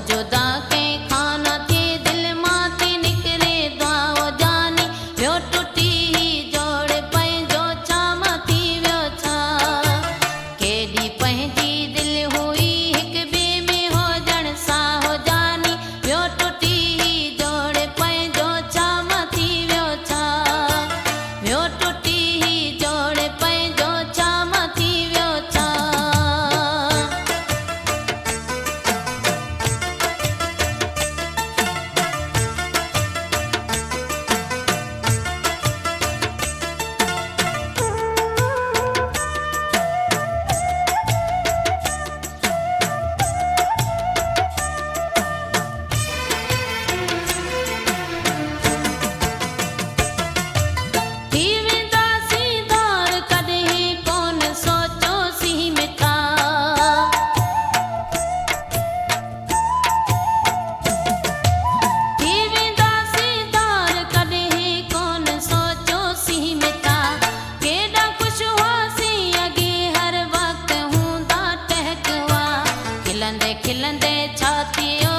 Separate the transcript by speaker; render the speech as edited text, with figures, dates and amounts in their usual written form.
Speaker 1: जुदा के खाना थी दिल माती निकरे दुआ जानी व्यो टूटी ही जोड़ पंहिंजो चाम थी वियो छा केॾी पंहिंजी दिल हुई हिक ॿिए में हुजण सां हो जानी व्यो टूटी ही जोड़ पंहिंजो चाम थी वियो छा व्यो टूटी ही जोड़ पंहिंजो चाम थी वियो छा। थी वेंदासीं दौर कॾहिं कोन सोचियोसीं मिठा थी वेंदासीं दौर कॾहिं कोन सोचियोसीं मिठा केॾा ख़ुशि हुआसीं अॻे हर वक़्तु हूंदा टहिकवा खिलंदे खिलंदे छा थियो